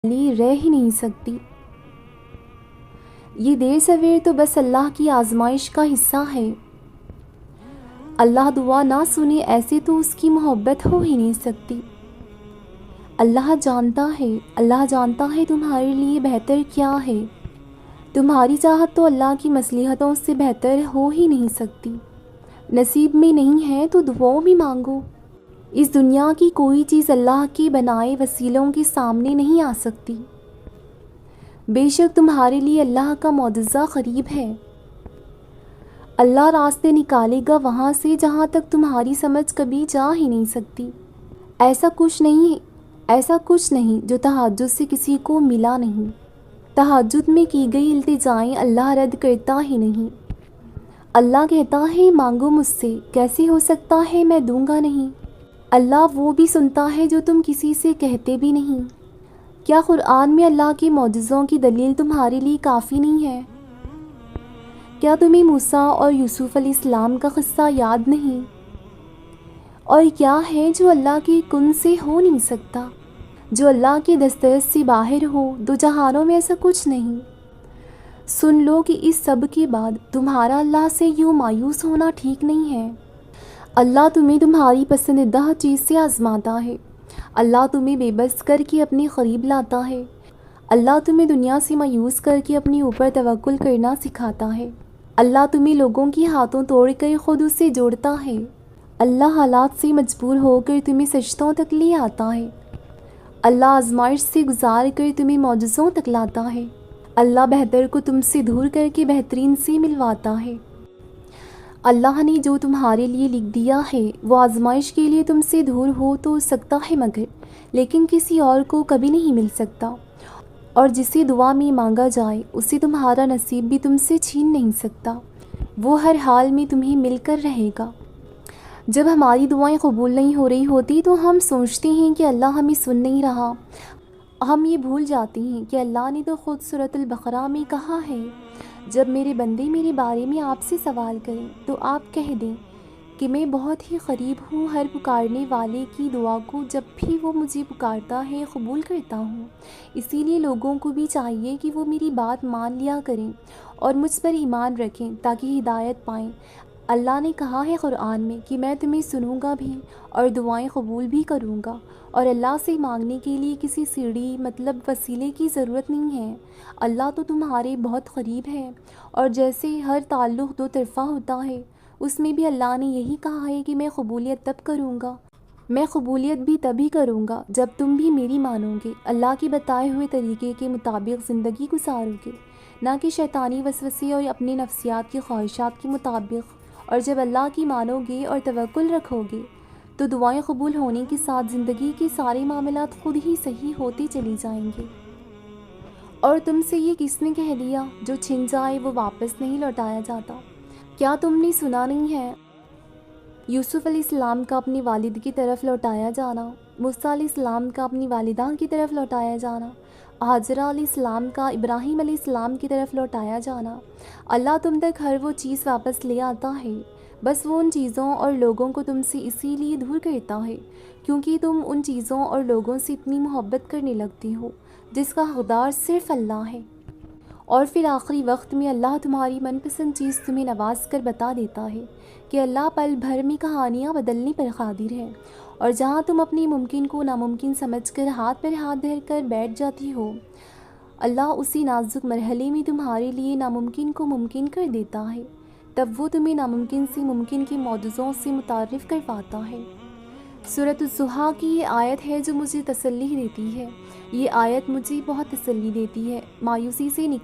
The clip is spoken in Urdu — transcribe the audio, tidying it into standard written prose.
لیے رہ ہی نہیں سکتی۔ یہ دیر سویر تو بس اللہ کی آزمائش کا حصہ ہے۔ اللہ دعا نہ سنے ایسے تو اس کی محبت ہو ہی نہیں سکتی۔ اللہ جانتا ہے تمہارے لیے بہتر کیا ہے۔ تمہاری چاہت تو اللہ کی مصلحتوں سے بہتر ہو ہی نہیں سکتی۔ نصیب میں نہیں ہے تو دعاؤں بھی مانگو۔ اس دنیا کی کوئی چیز اللہ کے بنائے وسیلوں کے سامنے نہیں آ سکتی۔ بے شک تمہارے لیے اللہ کا معجزہ قریب ہے۔ اللہ راستے نکالے گا وہاں سے جہاں تک تمہاری سمجھ کبھی جا ہی نہیں سکتی۔ ایسا کچھ نہیں جو تہجد سے کسی کو ملا نہیں۔ تہجد میں کی گئی التجائیں اللہ رد کرتا ہی نہیں۔ اللہ کہتا ہے مانگو مجھ سے، کیسے ہو سکتا ہے میں دوں گا نہیں۔ اللہ وہ بھی سنتا ہے جو تم کسی سے کہتے بھی نہیں۔ کیا قرآن میں اللہ کے معجزوں کی دلیل تمہارے لیے کافی نہیں ہے؟ کیا تمہیں موسیٰ اور یوسف علیہ السلام کا قصہ یاد نہیں؟ اور کیا ہے جو اللہ کے کن سے ہو نہیں سکتا، جو اللہ کے دسترس سے باہر ہو؟ دو جہانوں میں ایسا کچھ نہیں۔ سن لو کہ اس سب کے بعد تمہارا اللہ سے یوں مایوس ہونا ٹھیک نہیں ہے۔ اللہ تمہیں تمہاری پسندیدہ چیز سے آزماتا ہے۔ اللہ تمہیں بے بس کر کے اپنے قریب لاتا ہے۔ اللہ تمہیں دنیا سے مایوس کر کے اپنے اوپر توکل کرنا سکھاتا ہے۔ اللہ تمہیں لوگوں کے ہاتھوں توڑ کر خود اس سے جوڑتا ہے۔ اللہ حالات سے مجبور ہو کر تمہیں سجدوں تک لے آتا ہے۔ اللہ آزمائش سے گزار کر تمہیں معجزوں تک لاتا ہے۔ اللہ بہتر کو تم سے دور کر کے بہترین سے ملواتا ہے۔ اللہ نے جو تمہارے لیے لکھ دیا ہے وہ آزمائش کے لیے تم سے دور ہو تو سکتا ہے مگر، لیکن کسی اور کو کبھی نہیں مل سکتا، اور جسے دعا میں مانگا جائے اسے تمہارا نصیب بھی تم سے چھین نہیں سکتا۔ وہ ہر حال میں تمہیں مل کر رہے گا۔ جب ہماری دعائیں قبول نہیں ہو رہی ہوتی تو ہم سوچتے ہیں کہ اللہ ہمیں سن نہیں رہا۔ ہم یہ بھول جاتے ہیں کہ اللہ نے تو خود سورۃ البقرہ میں کہا ہے، جب میرے بندے میرے بارے میں آپ سے سوال کریں تو آپ کہہ دیں کہ میں بہت ہی قریب ہوں ہر پکارنے والے کی دعا کو، جب بھی وہ مجھے پکارتا ہے قبول کرتا ہوں۔ اسی لیے لوگوں کو بھی چاہیے کہ وہ میری بات مان لیا کریں اور مجھ پر ایمان رکھیں تاکہ ہدایت پائیں۔ اللہ نے کہا ہے قرآن میں کہ میں تمہیں سنوں گا بھی اور دعائیں قبول بھی کروں گا، اور اللہ سے مانگنے کے لیے کسی سیڑھی مطلب وسیلے کی ضرورت نہیں ہے۔ اللہ تو تمہارے بہت قریب ہے، اور جیسے ہر تعلق دو طرفہ ہوتا ہے، اس میں بھی اللہ نے یہی کہا ہے کہ میں قبولیت تب کروں گا، میں قبولیت بھی تبھی کروں گا جب تم بھی میری مانو گے، اللہ کے بتائے ہوئے طریقے کے مطابق زندگی گزارو گے، نہ کہ شیطانی وسوسے اور اپنے نفسیات کی خواہشات کے مطابق۔ اور جب اللہ کی مانو گے اور توکل رکھو گے تو دعائیں قبول ہونے کے ساتھ زندگی کے سارے معاملات خود ہی صحیح ہوتے چلی جائیں گے۔ اور تم سے یہ کس نے کہہ دیا، جو چھن جائے وہ واپس نہیں لوٹایا جاتا؟ کیا تم نے سنا نہیں ہے یوسف علیہ السلام کا اپنے والد کی طرف لوٹایا جانا، موسیٰ علیہ السلام کا اپنی والدہ کی طرف لوٹایا جانا، ہاجرہ علیہ السلام کا ابراہیم علیہ السلام کی طرف لوٹایا جانا؟ اللہ تم تک ہر وہ چیز واپس لے آتا ہے، بس وہ ان چیزوں اور لوگوں کو تم سے اسی لیے دور کرتا ہے کیونکہ تم ان چیزوں اور لوگوں سے اتنی محبت کرنے لگتی ہو جس کا حقدار صرف اللہ ہے، اور پھر آخری وقت میں اللہ تمہاری من پسند چیز تمہیں نواز کر بتا دیتا ہے کہ اللہ پل بھر میں کہانیاں بدلنے پر قادر ہے، اور جہاں تم اپنی ممکن کو ناممکن سمجھ کر ہاتھ پر ہاتھ دھر کر بیٹھ جاتی ہو، اللہ اسی نازک مرحلے میں تمہارے لیے ناممکن کو ممکن کر دیتا ہے، تب وہ تمہیں ناممکن سے ممکن کے معجزوں سے متعارف کرواتا ہے۔ سورۃ الضحیٰ کی یہ آیت ہے جو مجھے تسلی دیتی ہے، یہ آیت مجھے بہت تسلی دیتی ہے، مایوسی سے نکل